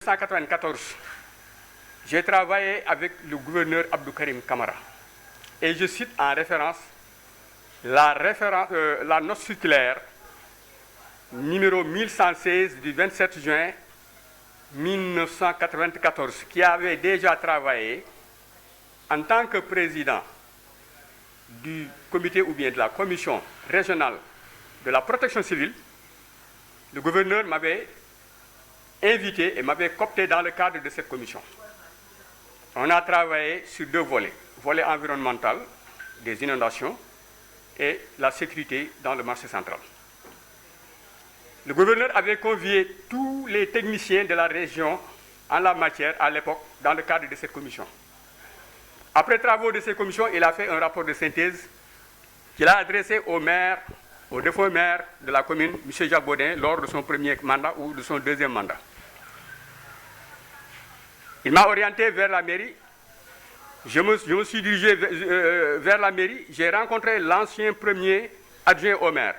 1994, j'ai travaillé avec le gouverneur Abdou Karim Kamara. Et je cite en référence la note circulaire numéro 1116 du 27 juin 1994, qui avait déjà travaillé en tant que président du comité ou bien de la commission régionale de la protection civile. Le gouverneur m'avait invité et m'avait coopté dans le cadre de cette commission. On a travaillé sur deux volets, volet environnemental, des inondations, et la sécurité dans le marché central. Le gouverneur avait convié tous les techniciens de la région en la matière à l'époque dans le cadre de cette commission. Après travaux de cette commission, il a fait un rapport de synthèse qu'il a adressé au maire, au défunt maire de la commune, M. Jacques Baudin, lors de son premier mandat ou de son deuxième mandat. Il m'a orienté vers la mairie. Je me suis dirigé vers la mairie. J'ai rencontré l'ancien premier adjoint au maire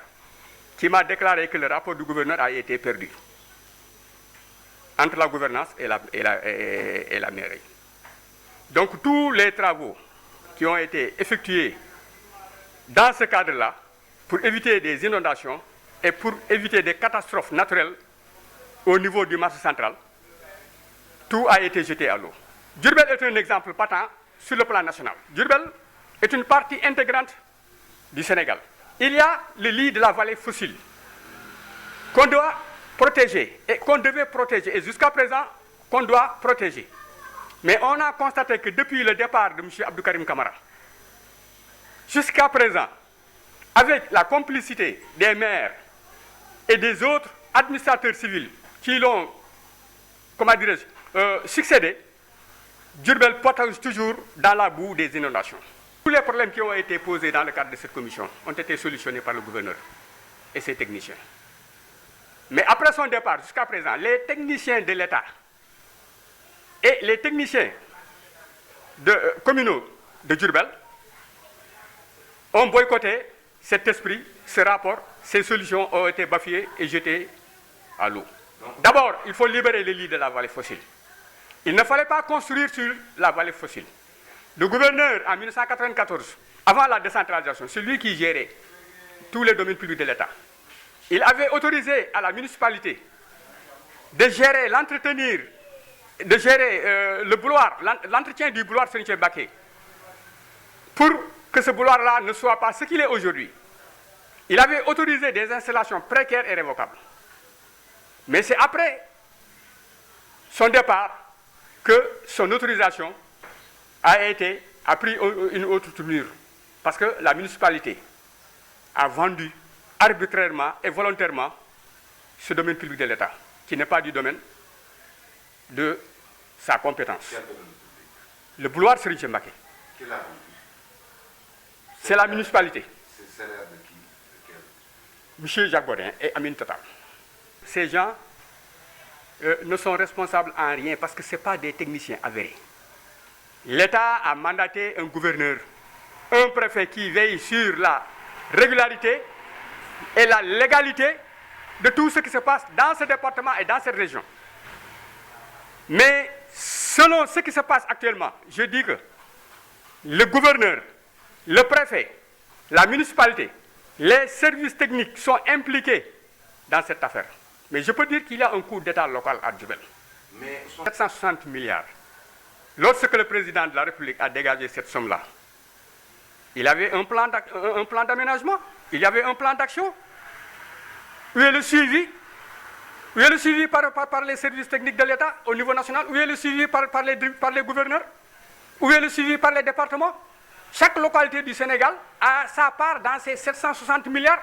qui m'a déclaré que le rapport du gouverneur a été perdu entre la gouvernance et la mairie. Donc tous les travaux qui ont été effectués dans ce cadre-là, pour éviter des inondations et pour éviter des catastrophes naturelles au niveau du marché central, tout a été jeté à l'eau. Diourbel est un exemple patent sur le plan national. Diourbel est une partie intégrante du Sénégal. Il y a le lit de la vallée fossile qu'on doit protéger et qu'on devait protéger, et jusqu'à présent qu'on doit protéger. Mais on a constaté que depuis le départ de M. Abdou Karim Kamara, jusqu'à présent, avec la complicité des maires et des autres administrateurs civils qui l'ont, succédé, Diourbel potage toujours dans la boue des inondations. Tous les problèmes qui ont été posés dans le cadre de cette commission ont été solutionnés par le gouverneur et ses techniciens. Mais après son départ, jusqu'à présent, les techniciens de l'État et les techniciens communaux de Diourbel ont boycotté cet esprit, ce rapport. Ces solutions ont été bafouées et jetées à l'eau. D'abord, il faut libérer les lits de la vallée fossile. Il ne fallait pas construire sur la vallée fossile. Le gouverneur, en 1994, avant la décentralisation, celui qui gérait tous les domaines publics de l'État, il avait autorisé à la municipalité de gérer, l'entretenir, de gérer le boulevard, l'entretien du boulevard Seniché Baké, pour que ce boulevard-là ne soit pas ce qu'il est aujourd'hui. Il avait autorisé des installations précaires et révocables. Mais c'est après son départ que son autorisation a pris une autre tournure. Parce que la municipalité a vendu arbitrairement et volontairement ce domaine public de l'État, qui n'est pas du domaine de sa compétence. Le boulevard Serigne Mbacké. C'est la municipalité. C'est salaire de qui? Monsieur Jacques Baudin et Amine Total. Ces gens ne sont responsables en rien parce que ce n'est pas des techniciens avérés. L'État a mandaté un gouverneur, un préfet qui veille sur la régularité et la légalité de tout ce qui se passe dans ce département et dans cette région. Mais selon ce qui se passe actuellement, je dis que le gouverneur, le préfet, la municipalité, les services techniques sont impliqués dans cette affaire. Mais je peux dire qu'il y a un coup d'État local à Diourbel. Mais 760 milliards. Lorsque le président de la République a dégagé cette somme-là, il avait un plan d'aménagement, il y avait un plan d'action. Où est le suivi? Où est le suivi par les services techniques de l'État au niveau national? Où est le suivi par les gouverneurs? Où est le suivi par les départements? Chaque localité du Sénégal a sa part dans ces 760 milliards.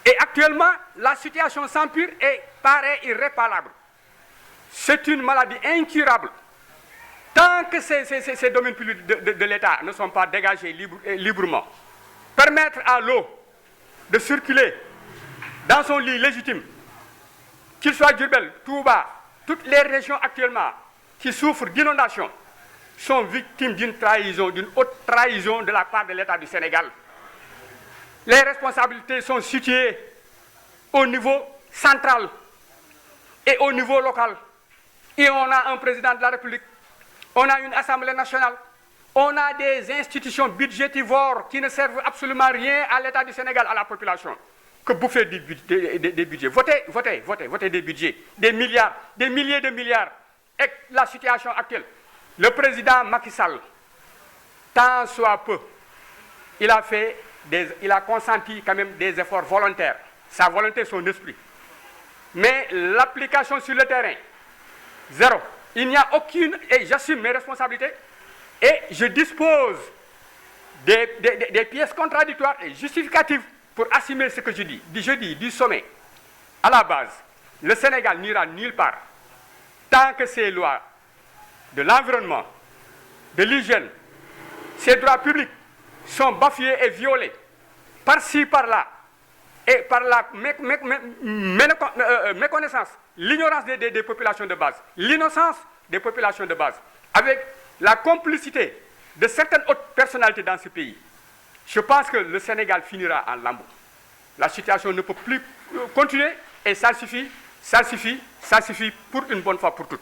Et actuellement, la situation s'empire et paraît irréparable. C'est une maladie incurable. Tant que ces domaines publics de l'État ne sont pas dégagés librement, permettre à l'eau de circuler dans son lit légitime, qu'il soit Diourbel, Touba, toutes les régions actuellement qui souffrent d'inondations sont victimes d'une trahison, d'une haute trahison de la part de l'État du Sénégal. Les responsabilités sont situées au niveau central et au niveau local. Et on a un président de la République, on a une Assemblée nationale, on a des institutions budgétivores qui ne servent absolument rien à l'État du Sénégal, à la population, que bouffer des budgets. Votez des budgets, des milliards, des milliers de milliards. Et la situation actuelle, le président Macky Sall, tant soit peu, il a consenti quand même des efforts volontaires. Sa volonté, son esprit. Mais l'application sur le terrain, zéro. Il n'y a aucune, et j'assume mes responsabilités, et je dispose des pièces contradictoires et justificatives pour assumer ce que je dis. Je dis du sommet à la base, le Sénégal n'ira nulle part tant que ces lois de l'environnement, de l'hygiène, ces droits publics sont bafoués et violés par-ci, par-là, et par la méconnaissance, l'ignorance des populations de base, l'innocence des populations de base, avec la complicité de certaines autres personnalités dans ce pays. Je pense que le Sénégal finira en lambeaux. La situation ne peut plus continuer et ça suffit pour une bonne fois pour toutes.